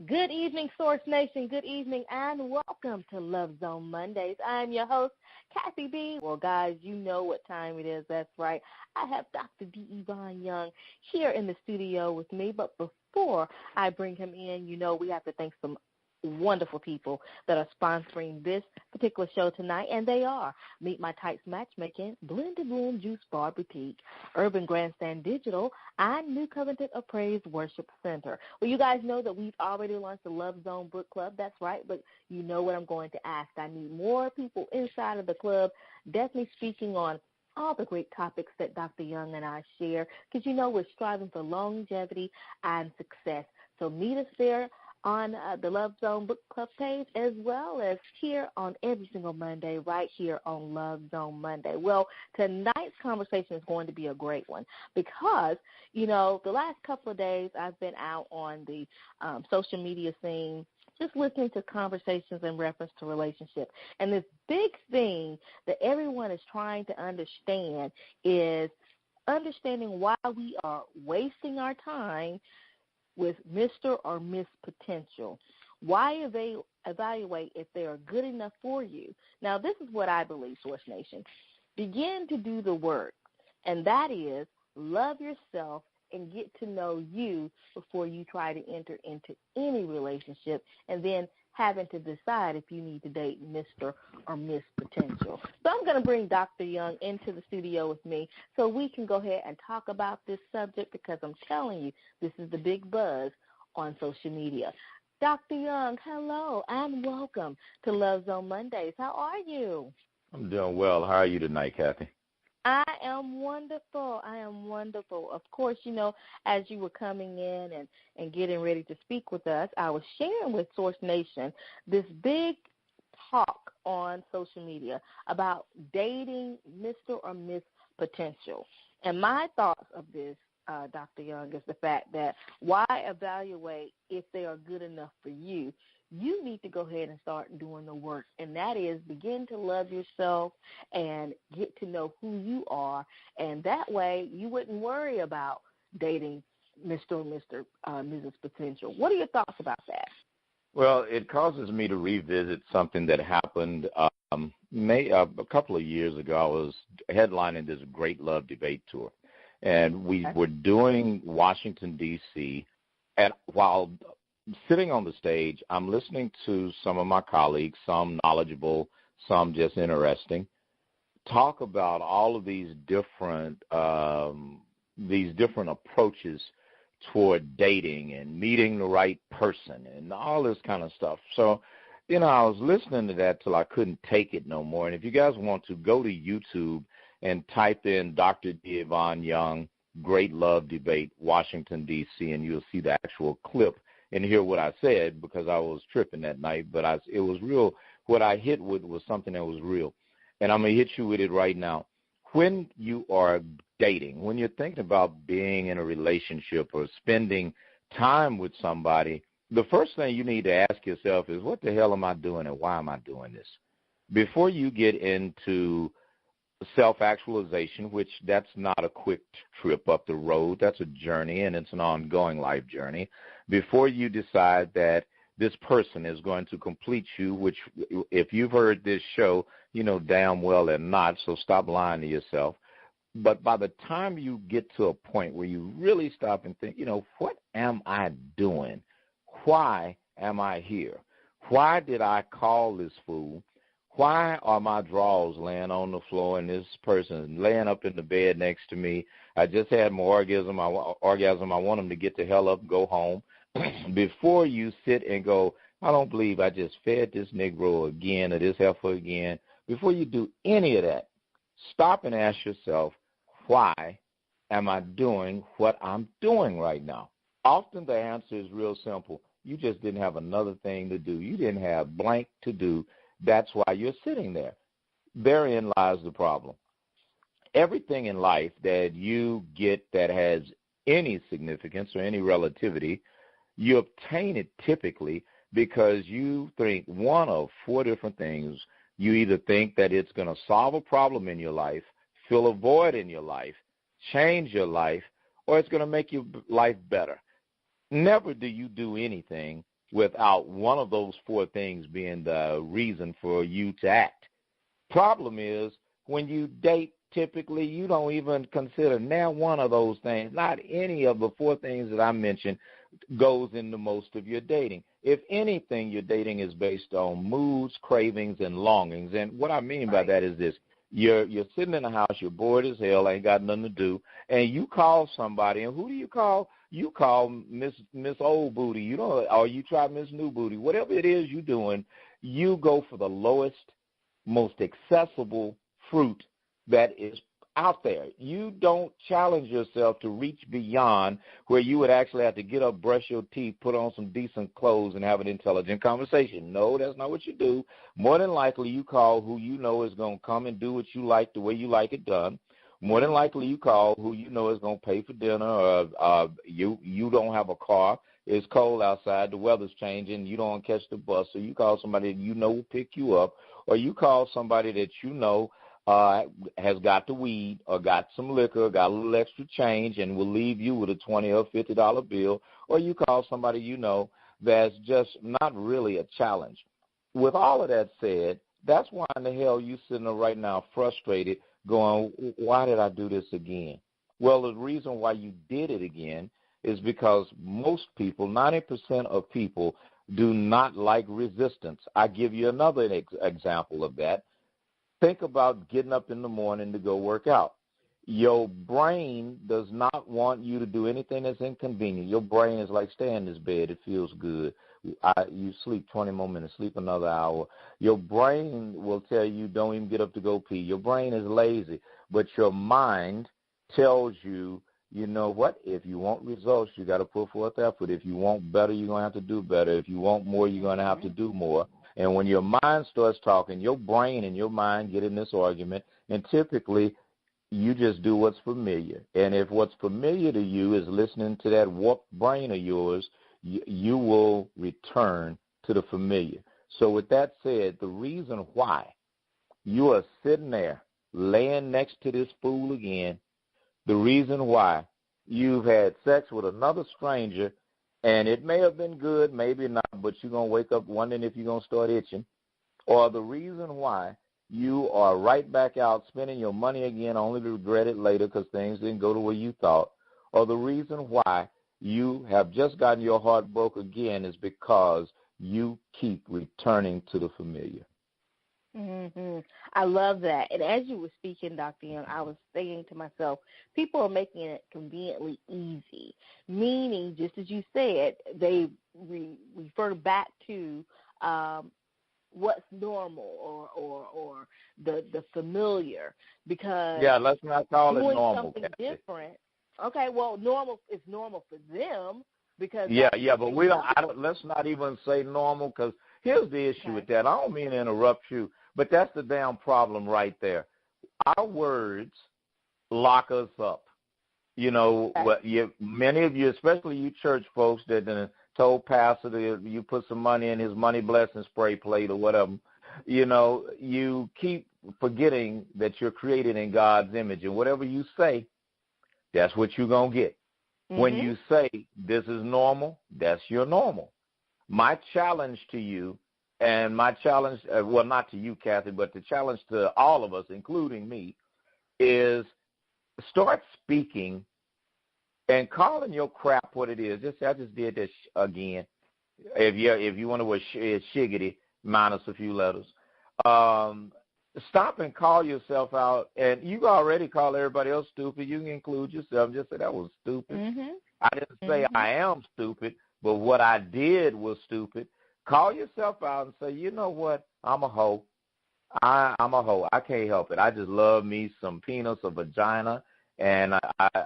Good evening, Source Nation. Good evening, and welcome to Love Zone Mondays. I'm your host, Kathy B. Well, guys, you know what time it is. That's right. I have Dr. D. Yvonne Young here in the studio with me. But before I bring him in, we have to thank some wonderful people that are sponsoring this particular show tonight, and they are Meet My Types Matchmaking, Blend to Bloom Juice Bar Boutique, Urban Grandstand Digital, and New Covenant Appraised Worship Center. Well, you guys know that we've already launched the Love Zone Book Club. That's right, but you know what I'm going to ask. I need more people inside of the club, definitely speaking on all the great topics that Dr. Young and I share, because we're striving for longevity and success. So meet us there on the Love Zone Book Club page, as well as here on every single Monday, right here on Love Zone Monday. Well, tonight's conversation is going to be a great one because, the last couple of days I've been out on the social media scene just listening to conversations in reference to relationships. And this big thing that everyone is trying to understand is understanding why we are wasting our time with Mr. or Miss Potential. Why evaluate if they are good enough for you? Now, this is what I believe, Source Nation. Begin to do the work, and that is love yourself and get to know you before you try to enter into any relationship and then having to decide if you need to date Mr. or Miss Potential. So I'm going to bring Dr. Young into the studio with me so we can go ahead and talk about this subject because I'm telling you, this is the big buzz on social media. Dr. Young, hello and welcome to Love Zone Mondays. How are you? I'm doing well. How are you tonight, Kathy? I am wonderful. Of course, as you were coming in and getting ready to speak with us, I was sharing with Source Nation this big talk on social media about dating Mr. or Miss Potential. And my thoughts of this, Dr. Young, is the fact that why evaluate if they are good enough for you? You need to go ahead and start doing the work, and that is begin to love yourself and get to know who you are, and that way you wouldn't worry about dating Mr. or Mrs. Potential. What are your thoughts about that? Well, it causes me to revisit something that happened a couple of years ago. I was headlining this Great Love Debate Tour, and we were doing Washington, D.C., and while sitting on the stage, I'm listening to some of my colleagues, some knowledgeable, some just interesting, talk about all of these different approaches toward dating and meeting the right person and all this kind of stuff. So, I was listening to that till I couldn't take it no more. And if you guys want to, go to YouTube and type in Dr. D. Yvonne Young, Great Love Debate, Washington, D.C., and you'll see the actual clip and hear what I said because I was tripping that night. But it was real. What I hit with was something that was real. And I'm going to hit you with it right now. When you are dating, when you're thinking about being in a relationship or spending time with somebody, the first thing you need to ask yourself is, what the hell am I doing and why am I doing this? Before you get into self-actualization, which that's not a quick trip up the road. That's a journey, and it's an ongoing life journey. Before you decide that this person is going to complete you, which if you've heard this show, you know damn well they're not, so stop lying to yourself. But by the time you get to a point where you really stop and think, what am I doing? Why am I here? Why did I call this fool? Why are my drawers laying on the floor and this person laying up in the bed next to me? I just had my orgasm. I want them to get the hell up and go home. Before you sit and go, I don't believe I just fed this Negro again or this heifer again. Before you do any of that, stop and ask yourself, why am I doing what I'm doing right now? Often the answer is real simple. You just didn't have another thing to do. You didn't have blank to do. That's why you're sitting there. Therein lies the problem. Everything in life that you get that has any significance or any relativity, you obtain it typically because you think one of four different things. You either think that it's going to solve a problem in your life, fill a void in your life, change your life, or it's going to make your life better. Never do you do anything without one of those four things being the reason for you to act. Problem is, when you date, typically you don't even consider now one of those things. Not any of the four things that I mentioned goes into most of your dating. If anything, your dating is based on moods, cravings, and longings. And what I mean by that is this. You're sitting in the house, you're bored as hell, ain't got nothing to do, and you call somebody, and who do you call? You call Miss Old Booty, you know, or you try Miss New Booty. Whatever it is you're doing, you go for the lowest, most accessible fruit that is out there. You don't challenge yourself to reach beyond where you would actually have to get up, brush your teeth, put on some decent clothes, and have an intelligent conversation. No, that's not what you do. More than likely, you call who you know is going to come and do what you like the way you like it done. More than likely, you call who you know is going to pay for dinner, or you don't have a car. It's cold outside. The weather's changing. You don't want to catch the bus, so you call somebody that you know will pick you up, or you call somebody that you know has got the weed or got some liquor, got a little extra change, and will leave you with a $20 or $50 bill, or you call somebody you know that's just not really a challenge. With all of that said, that's why in the hell you sitting there right now frustrated going, why did I do this again? Well, the reason why you did it again is because most people, 90% of people, do not like resistance. I give you another example of that. Think about getting up in the morning to go work out. Your brain does not want you to do anything that's inconvenient. Your brain is like, stay in this bed. It feels good. You sleep 20 more minutes, sleep another hour. Your brain will tell you don't even get up to go pee. Your brain is lazy, but your mind tells you, you know what, if you want results, you got to put forth effort. If you want better, you're going to have to do better. If you want more, you're going to have to do more. And when your mind starts talking, your brain and your mind get in this argument, and typically you just do what's familiar. And if what's familiar to you is listening to that warped brain of yours, you will return to the familiar. So with that said, the reason why you are sitting there laying next to this fool again, the reason why you've had sex with another stranger, and it may have been good, maybe not, but you're going to wake up wondering if you're going to start itching, or the reason why you are right back out spending your money again only to regret it later because things didn't go the way you thought, or the reason why you have just gotten your heart broke again is because you keep returning to the familiar. Mm-hmm. I love that. And as you were speaking, Dr. Young, I was thinking to myself, people are making it conveniently easy, meaning, just as you said, they refer back to what's normal or the familiar, because let's not call it normal. Something different. Okay, well, normal is normal for them because but we let's not even say normal, because here's the issue with that. I don't mean to interrupt you, but that's the damn problem right there. Our words lock us up. You know, many of you, especially you church folks that told pastor that you put some money in his money blessing spray plate or whatever, you know, you keep forgetting that you're created in God's image, and whatever you say, that's what you're going to get. Mm-hmm. When you say this is normal, that's your normal. My challenge to you, and my challenge, well, not to you, Kathy, but the challenge to all of us, including me, is start speaking and calling your crap what it is. I just did this again. If you want to wear shiggity, minus a few letters. Stop and call yourself out. And you already call everybody else stupid. You can include yourself. Just say that was stupid. Mm-hmm. I didn't say I am stupid, but what I did was stupid. Call yourself out and say, you know what, I'm a hoe. I'm a hoe. I can't help it. I just love me some penis or vagina. And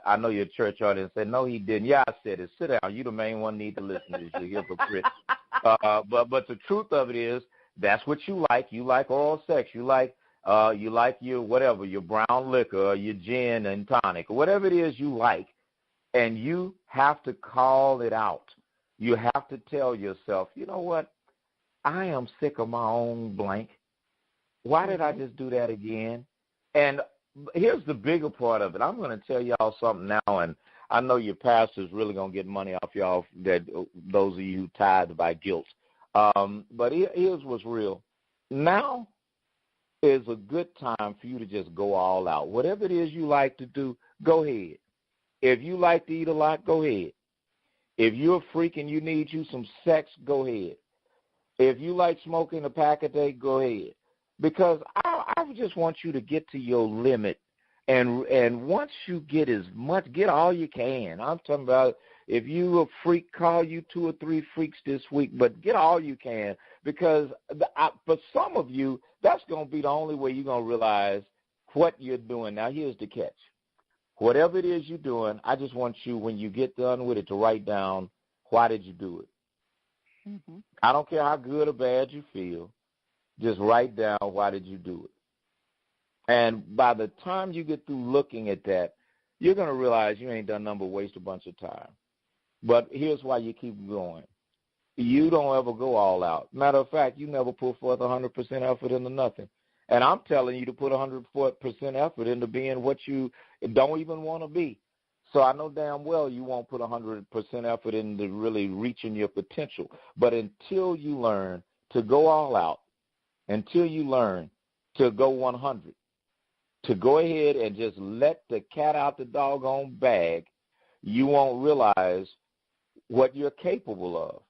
I know your church audience said, no, he didn't. Yeah, I said it. Sit down. You the main one need to listen to this, you hypocrite. But the truth of it is, that's what you like. You like oral sex. You like your whatever, your brown liquor, or your gin and tonic, or whatever it is you like. And you have to call it out. You have to tell yourself, you know what? I am sick of my own blank. Why did I just do that again? And here's the bigger part of it. I'm going to tell y'all something now, and I know your pastor's really going to get money off y'all, that those of you who tithe by guilt. But here's what's real. Now is a good time for you to just go all out. Whatever it is you like to do, go ahead. If you like to eat a lot, go ahead. If you're a freak and you need you some sex, go ahead. If you like smoking a pack a day, go ahead. Because I just want you to get to your limit. And once you get get all you can. I'm talking about if you a freak, call you 2 or 3 freaks this week, but get all you can. Because for some of you, that's going to be the only way you're going to realize what you're doing. Now, here's the catch. Whatever it is you're doing, I just want you, when you get done with it, to write down, why did you do it? Mm-hmm. I don't care how good or bad you feel. Just write down, why did you do it? And by the time you get through looking at that, you're going to realize you ain't done nothing but waste a bunch of time. But here's why you keep going. You don't ever go all out. Matter of fact, you never put forth 100% effort into nothing. And I'm telling you to put 100% effort into being what you don't even want to be. So I know damn well you won't put 100% effort into really reaching your potential. But until you learn to go all out, until you learn to go 100, to go ahead and just let the cat out the doggone bag, you won't realize what you're capable of.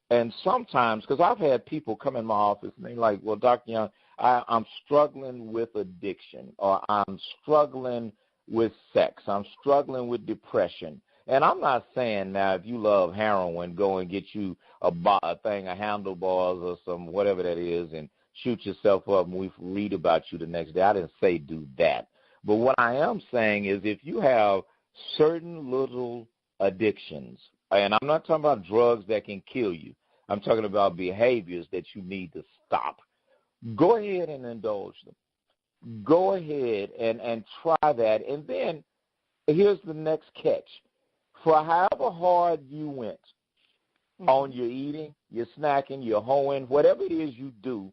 And sometimes, because I've had people come in my office and they're like, well, Dr. Young, I'm struggling with addiction, or I'm struggling with sex, I'm struggling with depression. And I'm not saying now if you love heroin, go and get you a thing of handlebars or some whatever that is and shoot yourself up and we read about you the next day. I didn't say do that. But what I am saying is if you have certain little addictions, and I'm not talking about drugs that can kill you, I'm talking about behaviors that you need to stop, go ahead and indulge them. Go ahead and try that. And then here's the next catch. For however hard you went on your eating, your snacking, your hoeing, whatever it is you do,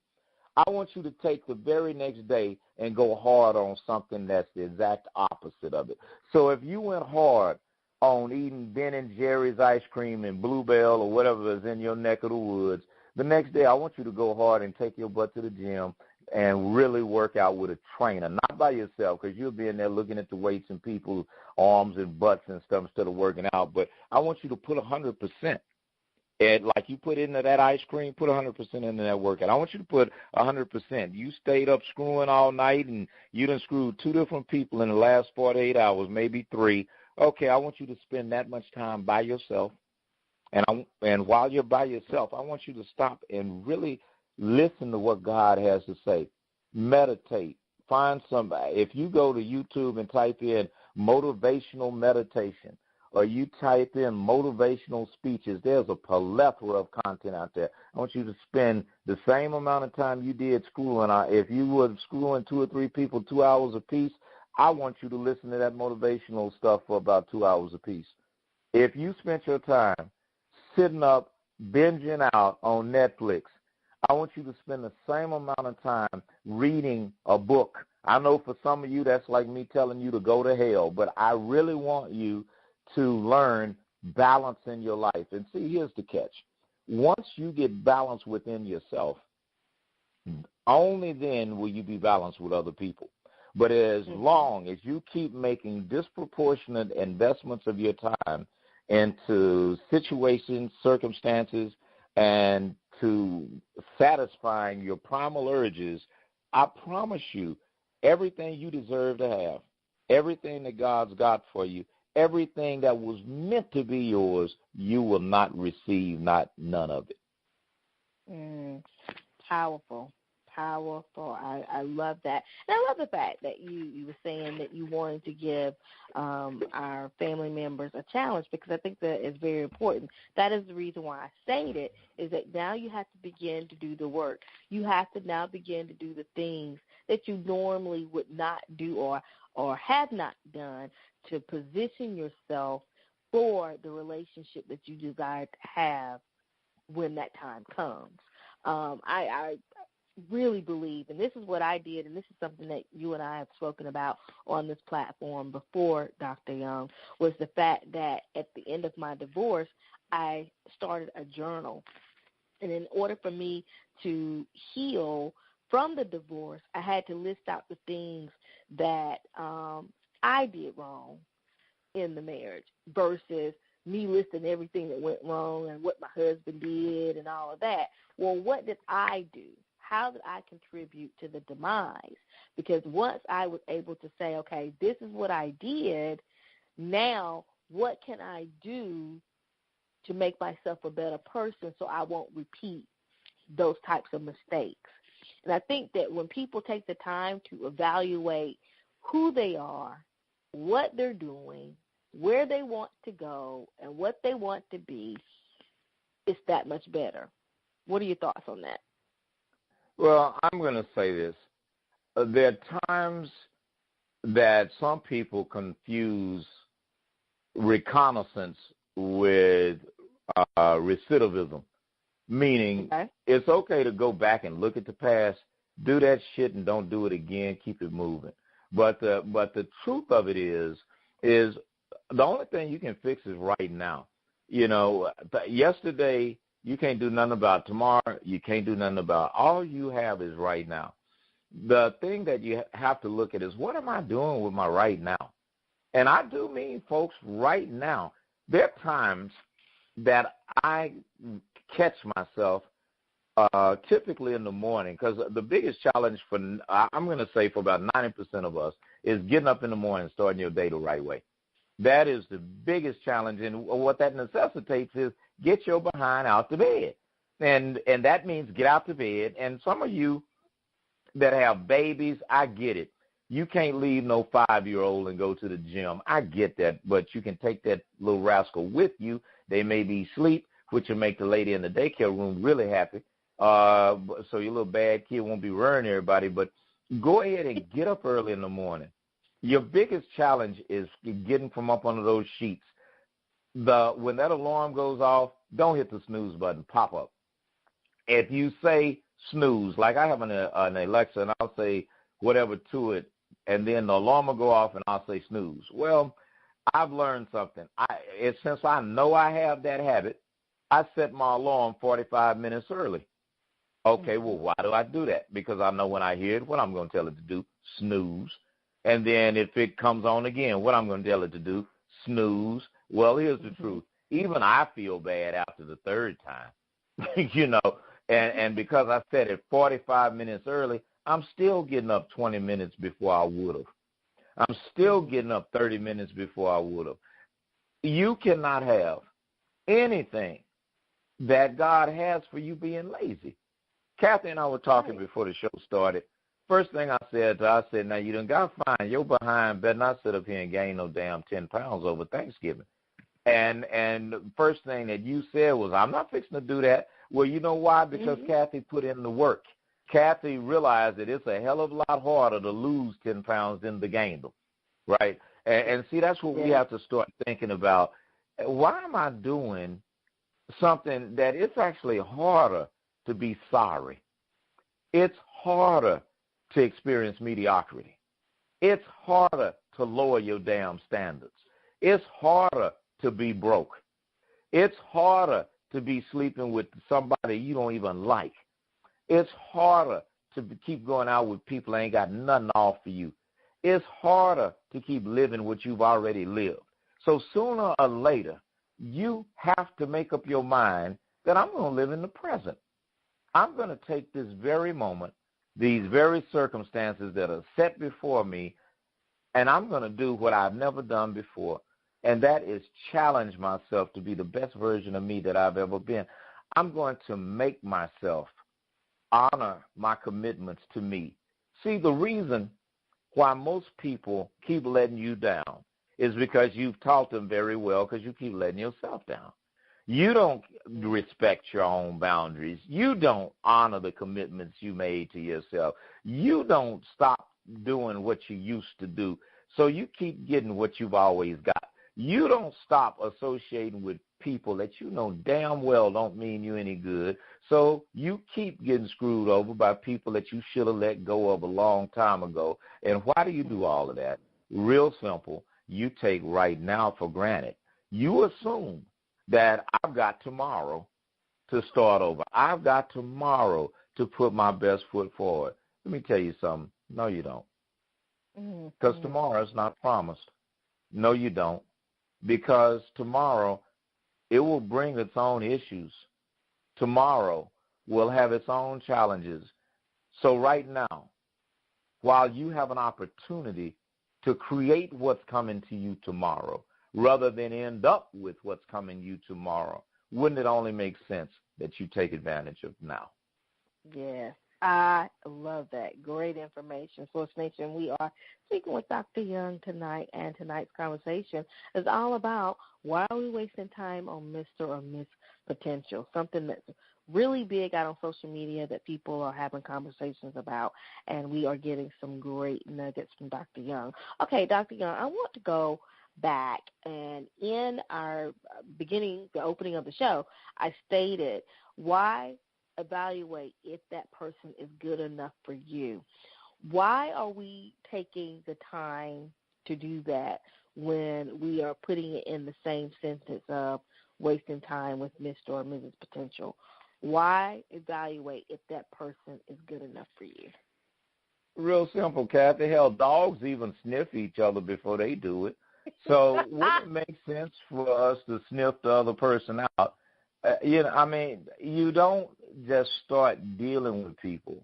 I want you to take the very next day and go hard on something that's the exact opposite of it. So if you went hard on eating Ben & Jerry's ice cream and Bluebell or whatever is in your neck of the woods, the next day I want you to go hard and take your butt to the gym and really work out with a trainer, not by yourself, because you'll be in there looking at the weights and people's arms and butts and stuff instead of working out. But I want you to put 100%. And like you put into that ice cream, put 100% into that workout. I want you to put 100%. You stayed up screwing all night and you done screwed 2 different people in the last 48 hours, maybe 3. Okay, I want you to spend that much time by yourself. And while you're by yourself, I want you to stop and really listen to what God has to say. Meditate. Find somebody. If you go to YouTube and type in motivational meditation, or you type in motivational speeches, there's a plethora of content out there. I want you to spend the same amount of time you did schooling. If you were schooling 2 or 3 people 2 hours apiece, I want you to listen to that motivational stuff for about 2 hours apiece. If you spent your time sitting up, binging out on Netflix, I want you to spend the same amount of time reading a book. I know for some of you that's like me telling you to go to hell, but I really want you to learn balance in your life. And see, here's the catch. Once you get balance within yourself, only then will you be balanced with other people. But as long as you keep making disproportionate investments of your time into situations, circumstances, and to satisfying your primal urges, I promise you, everything you deserve to have, everything that God's got for you, everything that was meant to be yours, you will not receive, none of it. Powerful. I love that. And I love the fact that you were saying that you wanted to give our family members a challenge, because I think that is very important. That is the reason why I say it, is that now you have to begin to do the work. You have to now begin to do the things that you normally would not do or have not done to position yourself for the relationship that you desire to have when that time comes. really believe, and this is what I did, and this is something that you and I have spoken about on this platform before, Dr. Young, was the fact that at the end of my divorce, I started a journal. And in order for me to heal from the divorce, I had to list out the things that I did wrong in the marriage versus me listing everything that went wrong and what my husband did and all of that. Well, what did I do? How did I contribute to the demise? Because once I was able to say, okay, this is what I did, now what can I do to make myself a better person so I won't repeat those types of mistakes? And I think that when people take the time to evaluate who they are, what they're doing, where they want to go, and what they want to be, it's that much better. What are your thoughts on that? Well, I'm going to say this. There are times that some people confuse reconnaissance with recidivism, meaning it's okay to go back and look at the past, do that shit and don't do it again, keep it moving. But the truth of it is the only thing you can fix is right now. You know, yesterday you can't do nothing about. Tomorrow you can't do nothing about. All you have is right now. The thing that you have to look at is, what am I doing with my right now? And I do mean, folks, right now. There are times that I catch myself typically in the morning, because the biggest challenge for, I'm going to say for about 90% of us, is getting up in the morning and starting your day the right way. That is the biggest challenge, and what that necessitates is get your behind out to bed. And that means get out to bed. And some of you that have babies, I get it. You can't leave no 5-year-old and go to the gym. I get that, but you can take that little rascal with you. They may be asleep, which will make the lady in the daycare room really happy. So your little bad kid won't be worrying everybody. But go ahead and get up early in the morning. Your biggest challenge is getting from up under those sheets. When that alarm goes off, don't hit the snooze button. Pop up. If you say snooze, like I have an Alexa, and I'll say whatever to it, and then the alarm will go off, and I'll say snooze. Well, I've learned something. Since I know I have that habit, I set my alarm 45 minutes early. Okay, well, why do I do that? Because I know when I hear it, what I'm going to tell it to do, snooze. And then if it comes on again, what I'm going to tell it to do, snooze. Well, here's the truth. Even I feel bad after the third time, you know, and because I set it 45 minutes early, I'm still getting up 20 minutes before I would have. I'm still getting up 30 minutes before I would have. You cannot have anything that God has for you being lazy. Kathy and I were talking before the show started. First thing I said, now you done got fine. Your behind better not sit up here and gain no damn 10 pounds over Thanksgiving. And the first thing that you said was, I'm not fixing to do that. Well, you know why? Because Kathy put in the work. Kathy realized that it's a hell of a lot harder to lose 10 pounds than to gain them, right? And see, that's what we have to start thinking about. Why am I doing something that it's actually harder to be sorry? It's harder to experience mediocrity. It's harder to lower your damn standards. It's harder to be broke. It's harder to be sleeping with somebody you don't even like. It's harder to keep going out with people that ain't got nothing to offer you. It's harder to keep living what you've already lived. So sooner or later, you have to make up your mind that I'm going to live in the present. I'm going to take this very moment, these very circumstances that are set before me, and I'm going to do what I've never done before, and that is challenge myself to be the best version of me that I've ever been. I'm going to make myself honor my commitments to me. See, the reason why most people keep letting you down is because you've taught them very well, because you keep letting yourself down. You don't respect your own boundaries. You don't honor the commitments you made to yourself. You don't stop doing what you used to do. So you keep getting what you've always got. You don't stop associating with people that you know damn well don't mean you any good. So you keep getting screwed over by people that you should have let go of a long time ago. And why do you do all of that? Real simple. You take right now for granted. You assume that I've got tomorrow to start over. I've got tomorrow to put my best foot forward. Let me tell you something. No, you don't. Because tomorrow is not promised. No, you don't. Because tomorrow, it will bring its own issues. Tomorrow will have its own challenges. So right now, while you have an opportunity to create what's coming to you tomorrow, rather than end up with what's coming to you tomorrow, wouldn't it only make sense that you take advantage of now? Yes, I love that. Great information. Source Nation, we are speaking with Dr. Young tonight, and tonight's conversation is all about why are we wasting time on Mr. or Miss Potential, something that's really big out on social media that people are having conversations about, and we are getting some great nuggets from Dr. Young. Okay, Dr. Young, I want to go back, and in our beginning, the opening of the show, I stated why evaluate if that person is good enough for you. Why are we taking the time to do that when we are putting it in the same sentence of wasting time with Mr. or Mrs. Potential? Why evaluate if that person is good enough for you? Real simple, Kathy. Hell, dogs even sniff each other before they do it. So wouldn't it make sense for us to sniff the other person out? You don't just start dealing with people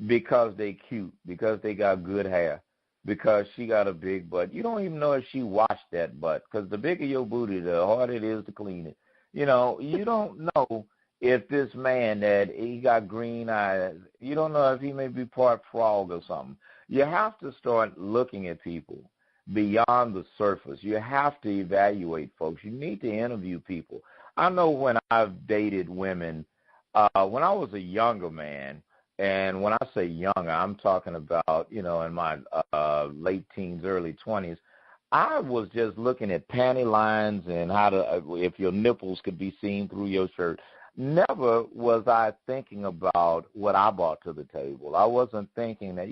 because they cute, because they got good hair, because she got a big butt. You don't even know if she washed that butt, because the bigger your booty, the harder it is to clean it. You don't know if this man that he got green eyes, you don't know if he may be part frog or something. You have to start looking at people beyond the surface. You have to evaluate folks. You need to interview people. I know when I've dated women, when I was a younger man, and when I say younger, I'm talking about, in my late teens, early 20s, I was just looking at panty lines and if your nipples could be seen through your shirt. Never was I thinking about what I brought to the table. I wasn't thinking that,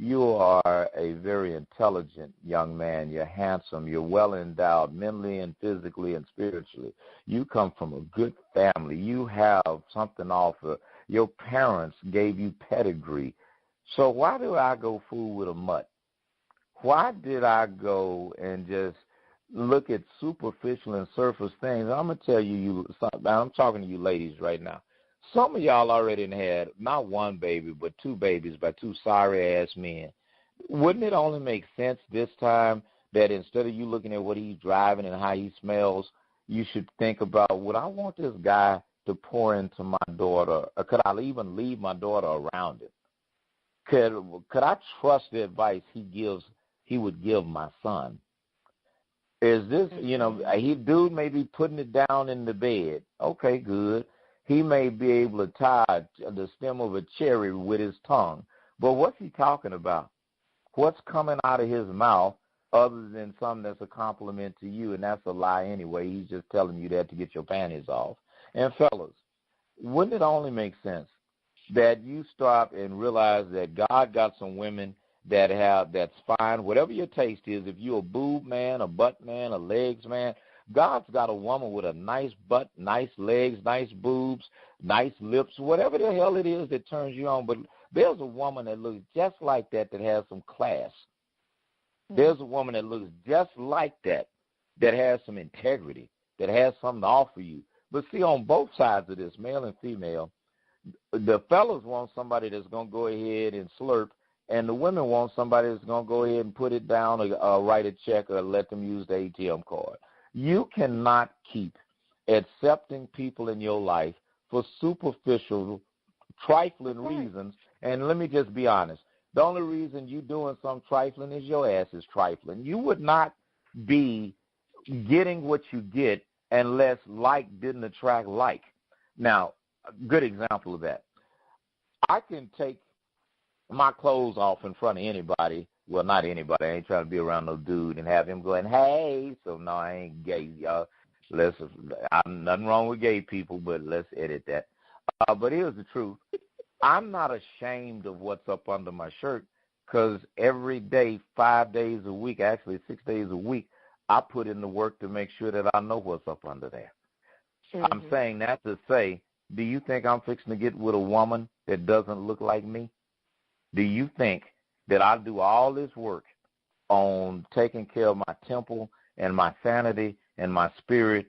you are a very intelligent young man. You're handsome. You're well endowed mentally and physically and spiritually. You come from a good family. You have something to offer. Your parents gave you pedigree. So why do I go fool with a mutt? Why did I go and just look at superficial and surface things? I'm going to tell you, I'm talking to you ladies right now. Some of y'all already had not one baby, but two babies by two sorry-ass men. Wouldn't it only make sense this time that instead of you looking at what he's driving and how he smells, you should think about, would I want this guy to pour into my daughter, or could I even leave my daughter around him? Could I trust the advice he would give my son? Is this, dude may be putting it down in the bed. Okay, good. He may be able to tie the stem of a cherry with his tongue. But what's he talking about? What's coming out of his mouth other than something that's a compliment to you, and that's a lie anyway. He's just telling you that to get your panties off. And fellas, wouldn't it only make sense that you stop and realize that God got some women that's fine, whatever your taste is. If you're a boob man, a butt man, a legs man, God's got a woman with a nice butt, nice legs, nice boobs, nice lips, whatever the hell it is that turns you on. But there's a woman that looks just like that has some class. There's a woman that looks just like that has some integrity, that has something to offer you. But see, on both sides of this, male and female, the fellas want somebody that's going to go ahead and slurp, and the women want somebody that's going to go ahead and put it down or write a check or let them use the ATM card. You cannot keep accepting people in your life for superficial, trifling reasons. And let me just be honest. The only reason you're doing some trifling is your ass is trifling. You would not be getting what you get unless like didn't attract like. Now, a good example of that. I can take my clothes off in front of anybody Well, not anybody. I ain't trying to be around no dude and have him going, hey. So, no, I ain't gay, y'all. Nothing wrong with gay people, but let's edit that. But here's the truth. I'm not ashamed of what's up under my shirt because every day, 5 days a week, actually 6 days a week, I put in the work to make sure that I know what's up under there. Mm-hmm. I'm saying that to say, do you think I'm fixing to get with a woman that doesn't look like me? Do you think that I do all this work on taking care of my temple and my sanity and my spirit,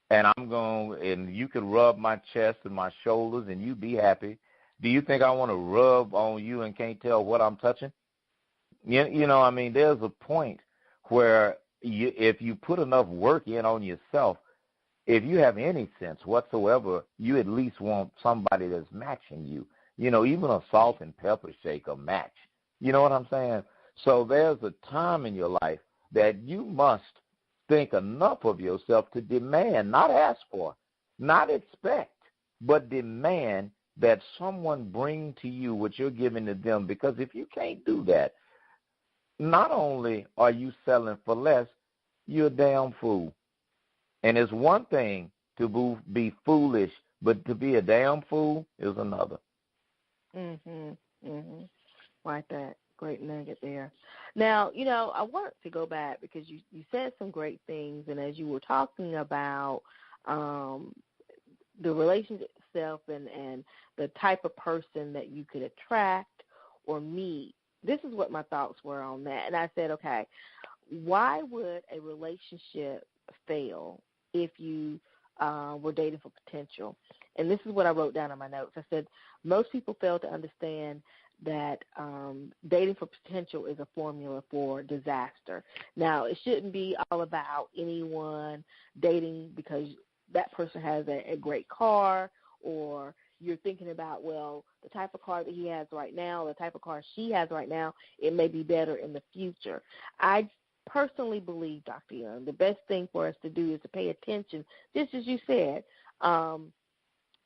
and and you could rub my chest and my shoulders and you be happy? Do you think I want to rub on you and can't tell what I'm touching? You know, I mean, there's a point where if you put enough work in on yourself, if you have any sense whatsoever, you at least want somebody that's matching you. You know, even a salt and pepper shake a match. You know what I'm saying? So there's a time in your life that you must think enough of yourself to demand, not ask for, not expect, but demand that someone bring to you what you're giving to them. Because if you can't do that, not only are you selling for less, you're a damn fool. And it's one thing to be foolish, but to be a damn fool is another. Like that. Great nugget there. Now, you know, I want to go back because you said some great things, and as you were talking about the relationship itself and the type of person that you could attract or meet, this is what my thoughts were on that. And I said, okay, why would a relationship fail if you were dating for potential? And this is what I wrote down in my notes. I said, most people fail to understand that dating for potential is a formula for disaster. Now, it shouldn't be all about anyone dating because that person has a great car, or you're thinking about, well, the type of car that he has right now, the type of car she has right now, it may be better in the future. I personally believe, Dr. Young, the best thing for us to do is to pay attention, just as you said, to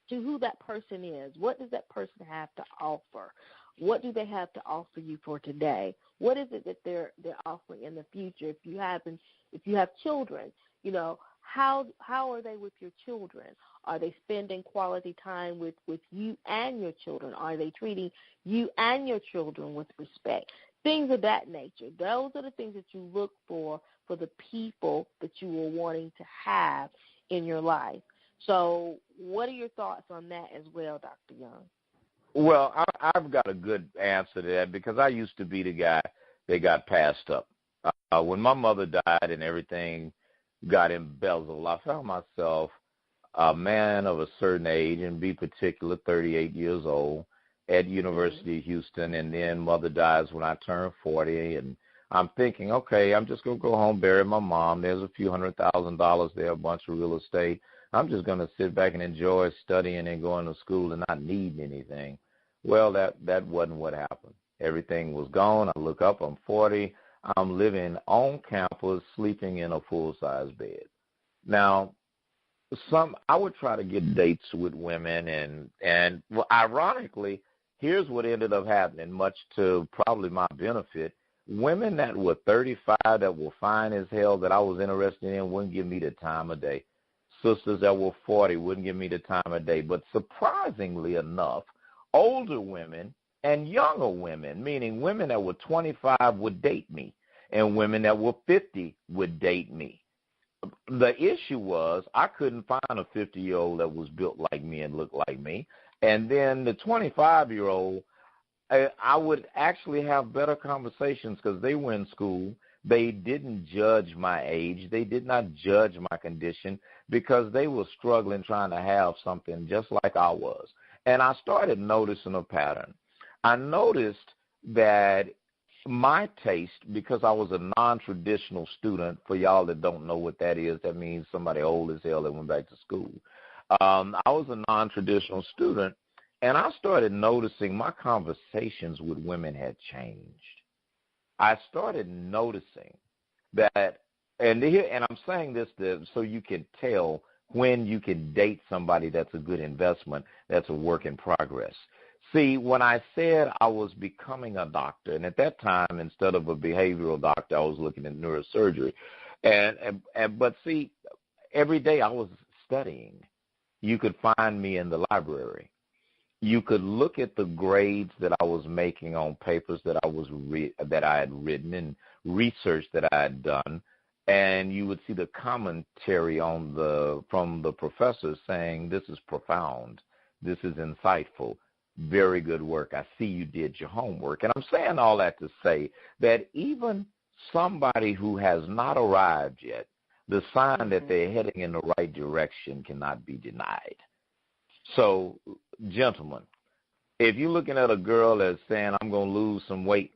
who that person is. What does that person have to offer? What do they have to offer you for today? What is it that they're offering in the future? If you have children, you know, how are they with your children? Are they spending quality time with you and your children? Are they treating you and your children with respect? Things of that nature. Those are the things that you look for the people that you are wanting to have in your life. So what are your thoughts on that as well, Dr. Young? Well, I've got a good answer to that because I used to be the guy that got passed up. When my mother died and everything got embezzled, I found myself a man of a certain age, and be particular, 38 years old, at University of Houston, and then mother dies when I turn 40, and I'm thinking, okay, I'm just going to go home, bury my mom. There's a few $100,000 there, a bunch of real estate. I'm just going to sit back and enjoy studying and going to school and not needing anything. Well, that wasn't what happened. Everything was gone. I look up, I'm 40. I'm living on campus, sleeping in a full-size bed. Now, I would try to get dates with women, and well, ironically, here's what ended up happening, much to probably my benefit. Women that were 35 that were fine as hell that I was interested in wouldn't give me the time of day. Sisters that were 40 wouldn't give me the time of day. But surprisingly enough, older women and younger women, meaning women that were 25 would date me, and women that were 50 would date me. The issue was I couldn't find a 50-year-old that was built like me and looked like me. And then the 25-year-old, I would actually have better conversations because they were in school. They didn't judge my age. They did not judge my condition because they were struggling trying to have something just like I was. And I started noticing a pattern. I noticed that my taste, because I was a non-traditional student, for y'all that don't know what that is, that means somebody old as hell that went back to school. I was a non-traditional student, and I started noticing my conversations with women had changed. I started noticing that, and I'm saying this so you can tell when you can date somebody that's a good investment, that's a work in progress. See, when I said I was becoming a doctor, and at that time, instead of a behavioral doctor, I was looking at neurosurgery. But see, every day I was studying. You could find me in the library. You could look at the grades that I was making on papers that I had written and research that I had done, and you would see the commentary from the professors saying, "This is profound. This is insightful. Very good work. I see you did your homework." And I'm saying all that to say that even somebody who has not arrived yet, the sign that they're heading in the right direction cannot be denied. So, gentlemen, if you're looking at a girl that's saying, "I'm going to lose some weight,"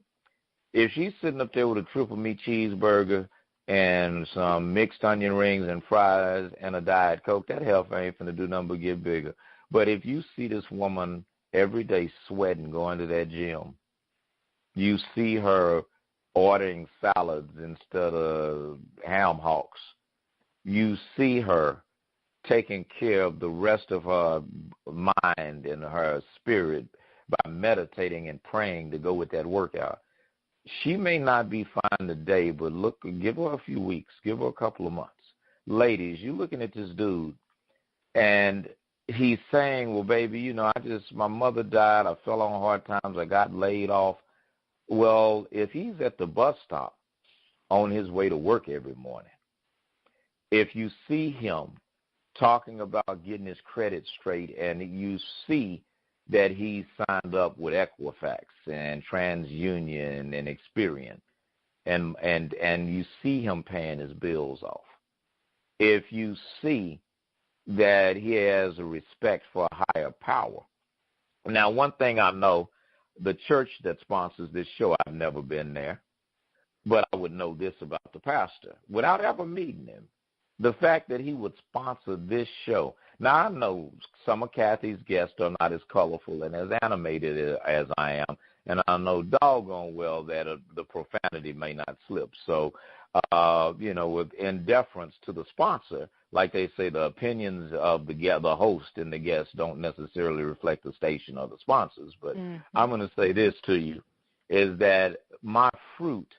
if she's sitting up there with a triple meat cheeseburger and some mixed onion rings and fries and a Diet Coke, that heifer ain't finna do nothing but get bigger. But if you see this woman every day sweating, going to that gym, you see her ordering salads instead of ham hocks, you see her taking care of the rest of her mind and her spirit by meditating and praying to go with that workout. She may not be fine today, but give her a few weeks, give her a couple of months. Ladies, you looking at this dude, and he's saying, "Well, baby, my mother died, I fell on hard times, I got laid off." Well, if he's at the bus stop on his way to work every morning, if you see him talking about getting his credit straight, and you see that he signed up with Equifax and TransUnion and Experian, and you see him paying his bills off, if you see that he has a respect for a higher power. Now, one thing I know, the church that sponsors this show, I've never been there, but I would know this about the pastor without ever meeting him. The fact that he would sponsor this show. Now, I know some of Kathy's guests are not as colorful and as animated as I am, and I know doggone well that the profanity may not slip. So, in deference to the sponsor, like they say, the opinions of the host and the guests don't necessarily reflect the station or the sponsors. But I'm going to say this to you, is that my fruit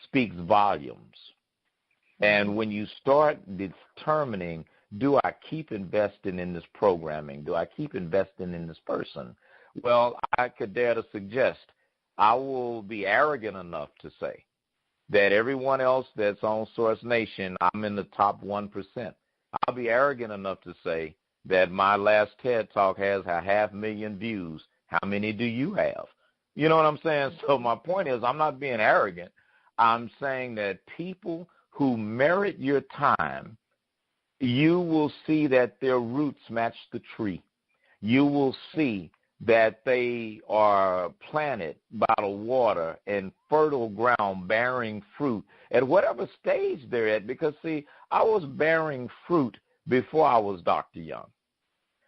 speaks volumes. And when you start determining, do I keep investing in this programming? Do I keep investing in this person? Well, I could dare to suggest I will be arrogant enough to say that everyone else that's on Source Nation, I'm in the top 1%. I'll be arrogant enough to say that my last TED Talk has 500,000 views. How many do you have? You know what I'm saying? So my point is, I'm not being arrogant. I'm saying that people who merit your time, you will see that their roots match the tree. You will see that they are planted by the water in fertile ground, bearing fruit at whatever stage they're at. Because, see, I was bearing fruit before I was Dr. Young.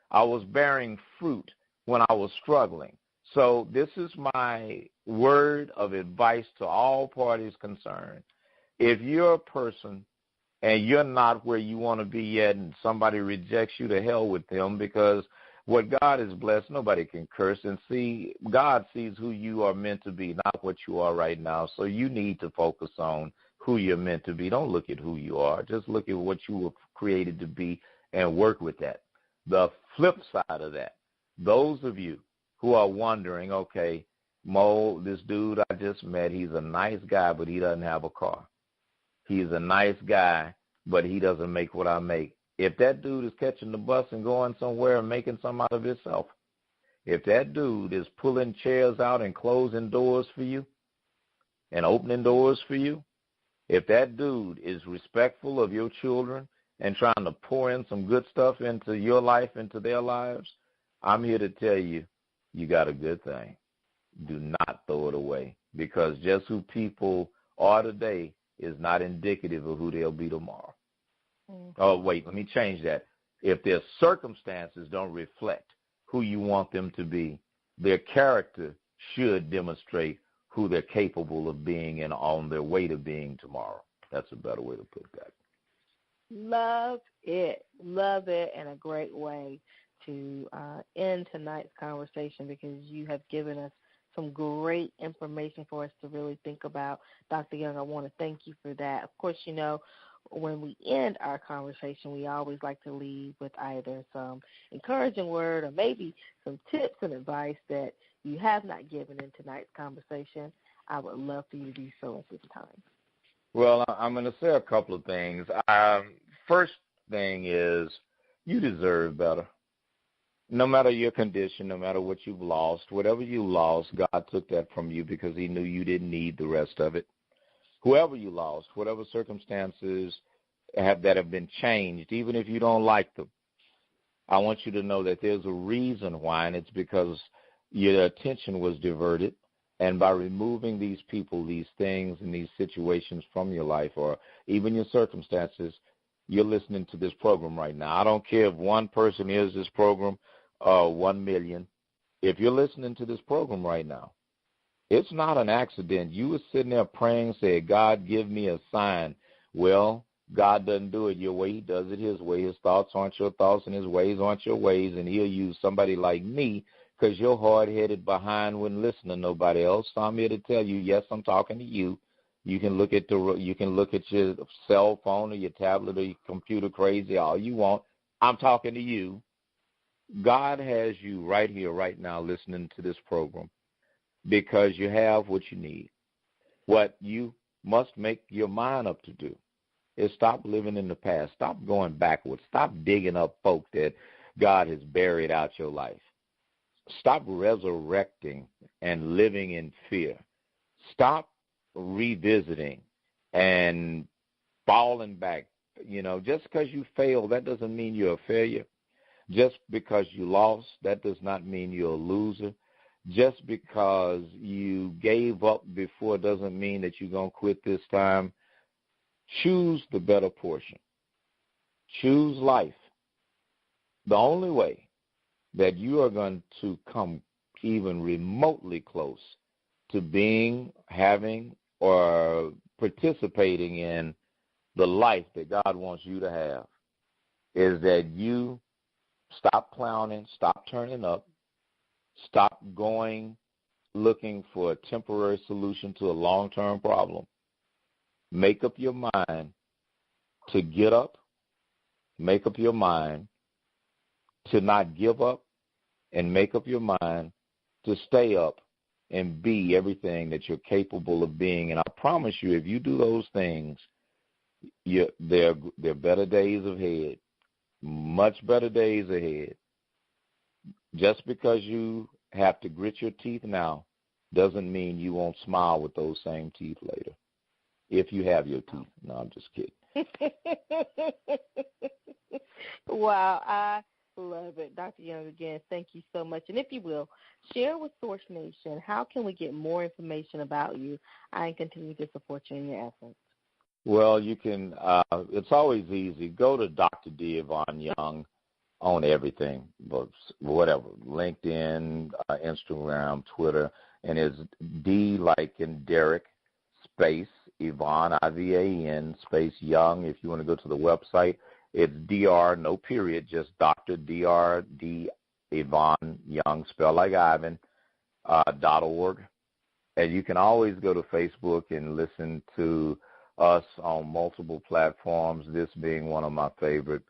I was bearing fruit when I was struggling. So this is my word of advice to all parties concerned. If you're a person and you're not where you want to be yet and somebody rejects you, to hell with them, because what God has blessed, nobody can curse. And see, God sees who you are meant to be, not what you are right now. So you need to focus on who you're meant to be. Don't look at who you are. Just look at what you were created to be and work with that. The flip side of that, those of you who are wondering, okay, Mo, this dude I just met, he's a nice guy, but he doesn't have a car. He's a nice guy, but he doesn't make what I make. If that dude is catching the bus and going somewhere and making something out of himself, if that dude is pulling chairs out and closing doors for you and opening doors for you, if that dude is respectful of your children and trying to pour in some good stuff into your life, into their lives, I'm here to tell you, you got a good thing. Do not throw it away, because just who people are today is not indicative of who they'll be tomorrow. Oh, wait, let me change that. If their circumstances don't reflect who you want them to be, their character should demonstrate who they're capable of being and on their way to being tomorrow. That's a better way to put that. Love it, and a great way to end tonight's conversation because you have given us some great information for us to really think about. Dr. Young, I want to thank you for that. Of course, when we end our conversation, we always like to leave with either some encouraging word or maybe some tips and advice that you have not given in tonight's conversation. I would love for you to do so at this time. Well, I'm going to say a couple of things. First thing is you deserve better. No matter your condition, no matter what you've lost, whatever you lost, God took that from you because he knew you didn't need the rest of it. Whoever you lost, whatever circumstances have been changed, even if you don't like them, I want you to know that there's a reason why, and it's because your attention was diverted. And by removing these people, these things, and these situations from your life or even your circumstances, you're listening to this program right now. I don't care if one person hears this program or 1 million. If you're listening to this program right now, it's not an accident. You were sitting there praying, saying, God, give me a sign. Well, God doesn't do it your way. He does it his way. His thoughts aren't your thoughts, and his ways aren't your ways, and he'll use somebody like me because you're hard-headed behind when listening to nobody else. So I'm here to tell you, yes, I'm talking to you. You can look at your cell phone or your tablet or your computer crazy all you want. I'm talking to you. God has you right here, right now, listening to this program because you have what you need. What you must make your mind up to do is stop living in the past. Stop going backwards. Stop digging up folk that God has buried out your life. Stop resurrecting and living in fear. Stop revisiting and falling back. Just because you failed, that doesn't mean you're a failure. Just because you lost, that does not mean you're a loser. Just because you gave up before doesn't mean that you're going to quit this time. Choose the better portion. Choose life. The only way that you are going to come even remotely close to having, or participating in the life that God wants you to have is that you stop clowning, stop turning up, stop going looking for a temporary solution to a long-term problem. Make up your mind to get up. Make up your mind to not give up, and make up your mind to stay up and be everything that you're capable of being. And I promise you, if you do those things, there are better days ahead, much better days ahead. Just because you have to grit your teeth now doesn't mean you won't smile with those same teeth later. If you have your teeth. No, I'm just kidding. Wow, I love it. Dr. Young, again, thank you so much. And if you will, share with Source Nation, how can we get more information about you and continue to support you in your efforts? Well, you can, it's always easy. Go to Dr. D. Yvonne Young on everything, whatever, LinkedIn, Instagram, Twitter, and it's D like in Derek, space, Yvonne, I-V-A-N, space Young. If you want to go to the website, it's DR, no period, just Dr. D-R-D, Yvonne Young, spelled like Ivan, .org. And you can always go to Facebook and listen to us on multiple platforms, this being one of my favorite.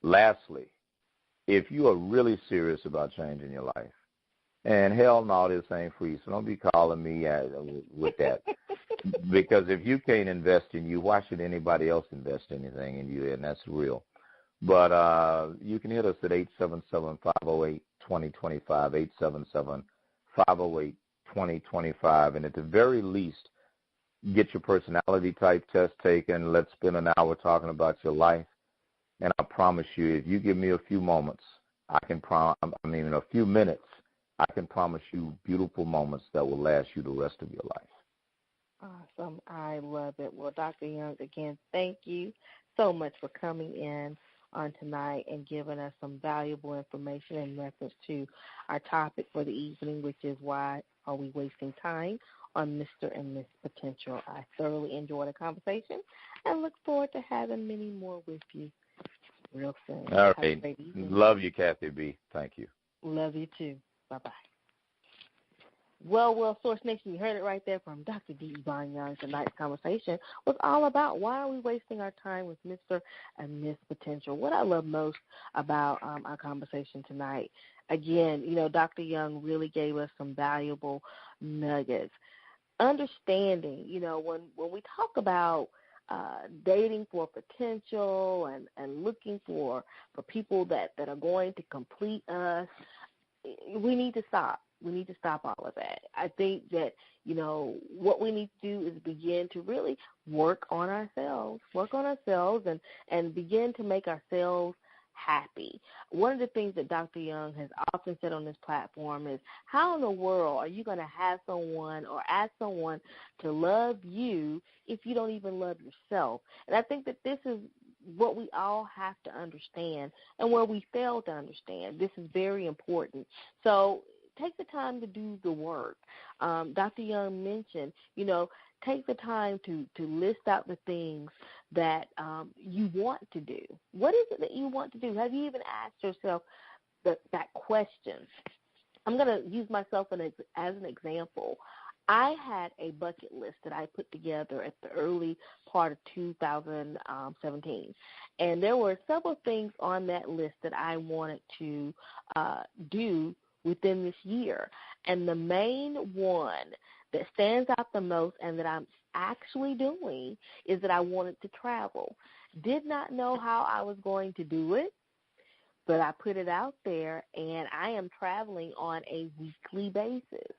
Lastly, if you are really serious about changing your life, and hell no, this ain't free, so don't be calling me with that. Because if you can't invest in you, why should anybody else invest anything in you? And that's real. But you can hit us at 877-508-2025, 877-508-2025. And at the very least, get your personality type test taken. Let's spend an hour talking about your life. And I promise you, if you give me a few moments, a few minutes, I can promise you beautiful moments that will last you the rest of your life. Awesome. I love it. Well, Dr. Young, again, thank you so much for coming in on tonight and giving us some valuable information in reference to our topic for the evening, which is why are we wasting time on Mr. and Miss Potential. I thoroughly enjoyed the conversation and look forward to having many more with you. real soon. All Have a right. great evening. Love you, Kathy B. Thank you. Love you too. Bye-bye. Well, Source Nation, you heard it right there from Dr. D. Yvonne Young. Tonight's conversation was all about why are we wasting our time with Mr. and Miss Potential. What I love most about our conversation tonight, again, Dr. Young really gave us some valuable nuggets. Understanding, when we talk about dating for potential and looking for people that are going to complete us, we need to stop. We need to stop all of that. I think that, what we need to do is begin to really work on ourselves and begin to make ourselves happy. One of the things that Dr. Young has often said on this platform is, how in the world are you going to have someone or ask someone to love you if you don't even love yourself? And I think that this is what we all have to understand, and where we fail to understand. This is very important. So take the time to do the work. Dr. Young mentioned, take the time to list out the things that you want to do. What is it that you want to do? Have you even asked yourself that question? I'm going to use myself as an example. I had a bucket list that I put together at the early part of 2017, and there were several things on that list that I wanted to do within this year. And the main one that stands out the most and that I'm actually doing is that I wanted to travel. Did not know how I was going to do it, but I put it out there, and I am traveling on a weekly basis.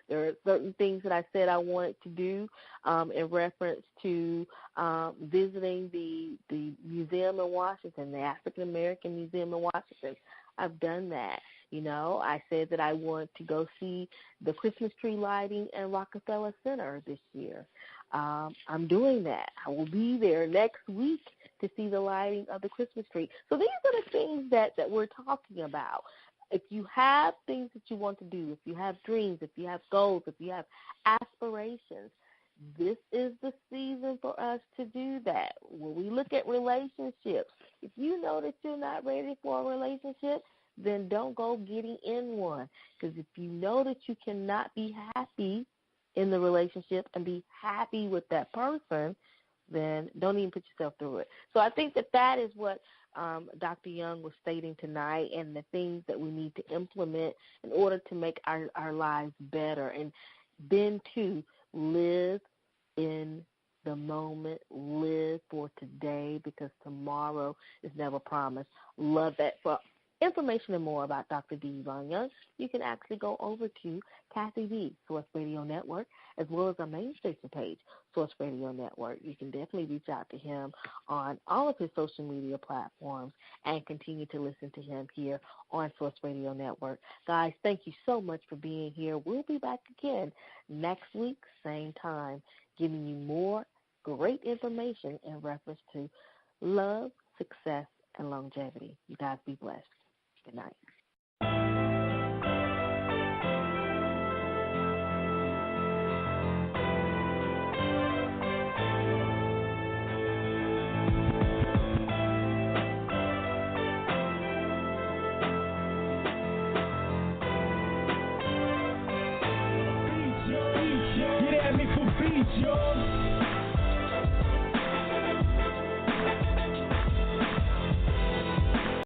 There are certain things that I said I wanted to do in reference to visiting the museum in Washington, the African American Museum in Washington. I've done that. I said that I want to go see the Christmas tree lighting in Rockefeller Center this year. I'm doing that. I will be there next week to see the lighting of the Christmas tree. So these are the things that we're talking about. If you have things that you want to do, if you have dreams, if you have goals, if you have aspirations, this is the season for us to do that. When we look at relationships, if you know that you're not ready for a relationship, then don't go getting in one. Because if you know that you cannot be happy in the relationship and be happy with that person, then don't even put yourself through it. So I think that is what Dr. Young was stating tonight, and the things that we need to implement in order to make our lives better. And then, too, live in the moment, live for today, because tomorrow is never promised. Love that. For information and more about Dr. D. Yvonne Young, you can actually go over to Kathy B, Source Radio Network, as well as our main station page, Source Radio Network. You can definitely reach out to him on all of his social media platforms and continue to listen to him here on Source Radio Network. Guys, thank you so much for being here. We'll be back again next week, same time, giving you more great information in reference to love, success, and longevity. You guys be blessed. Good night. Get at me for beats, yo.